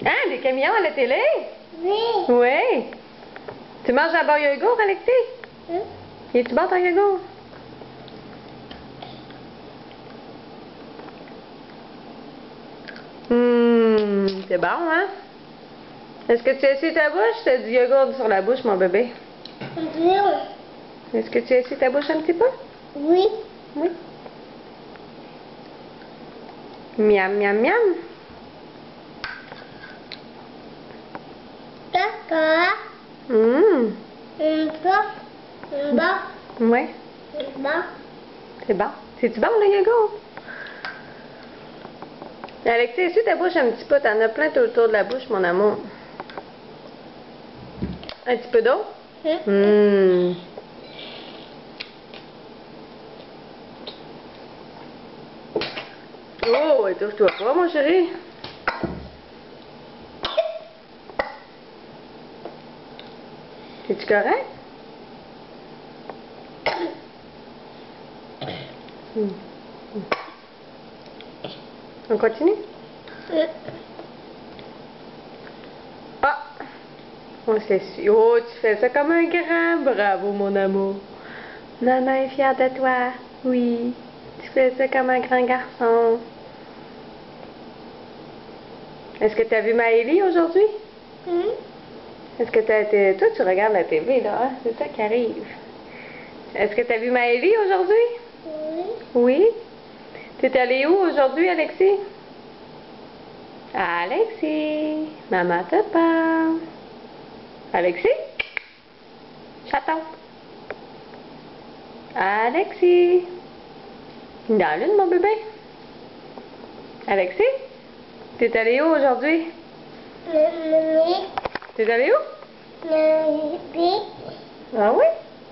Hein, des camions à la télé? Oui. Oui. Tu manges un bon yogourt, Alexis? Hein? Es-tu bon ton yogourt? C'est bon, hein? Est-ce que tu essuies ta bouche? T'as du yogourt sur la bouche, mon bébé. Oui. Est-ce que tu essuies ta bouche un petit peu? Oui. Oui. Miam, miam, miam. D'accord. Hum. Bon. Ouais. Bon. C'est bon. C'est-tu bon, le yogourt? Alexis, essuie ta bouche un petit peu. T'en as plein tout autour de la bouche, mon amour. Un petit peu d'eau? Oh, étouffe-toi pas, mon chéri. Es-tu correct? On continue? Ah! On s'essuie. Oh, tu fais ça comme un grand. Bravo, mon amour. Maman est fière de toi. Oui. Tu fais ça comme un grand garçon. Est-ce que tu as vu Maëlie aujourd'hui? Est-ce que tu as été... Toi, tu regardes la TV, là, hein? C'est ça qui arrive. Est-ce que tu as vu Maëlie aujourd'hui? Oui. Oui? T'es allé où aujourd'hui, Alexis? Alexis, maman te parle. Alexis? Chaton. Alexis. Dans l'une, mon bébé. Alexis? T'es allé où aujourd'hui? T'es allé où? Ah oui?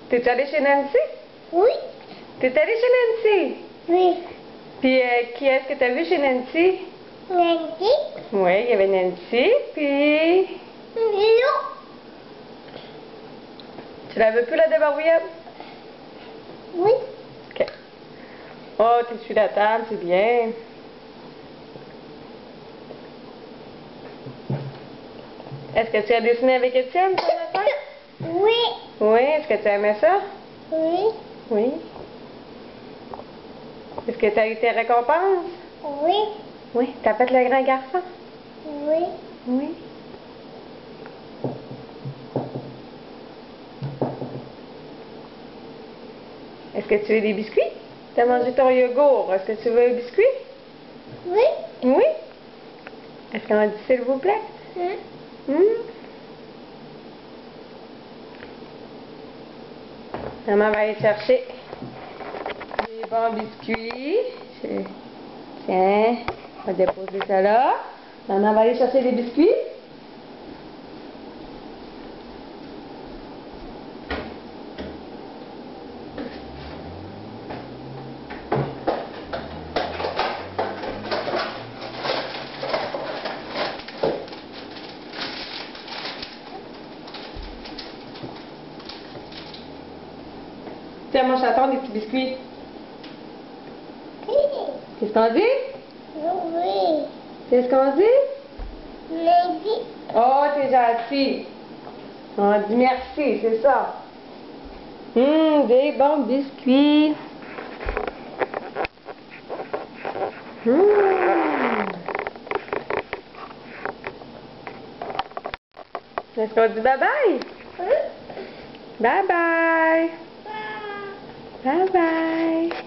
T'es allé chez Nancy? Oui. T'es allé chez Nancy? Oui. Puis qui est-ce que t'as vu chez Nancy? Nancy. Oui, il y avait Nancy, puis... Tu la veux plus, la débarbouillette? Oui. OK. Oh, tu suis la table, c'est bien. Est-ce que tu as dessiné avec Étienne ton matin? Oui. Oui, est-ce que tu aimais ça? Oui. Oui. Est-ce que tu as eu tes récompenses? Oui. Oui. T'as fait le grand garçon? Oui. Oui. Est-ce que tu veux des biscuits? Tu as mangé ton yogourt. Est-ce que tu veux un biscuit? Oui. Oui. Est-ce qu'on dit s'il vous plaît? Maman va aller chercher des bons biscuits. Tiens, on va déposer ça là. Maman va aller chercher des biscuits. Tiens, mon chaton, des petits biscuits. Qu'est-ce qu'on dit? Oui. Qu'est-ce qu'on dit? Nancy. Oh, t'es gentil. On dit merci, c'est ça. Des bons biscuits. Est-ce qu'on dit bye-bye? Bye-bye. Bye-bye.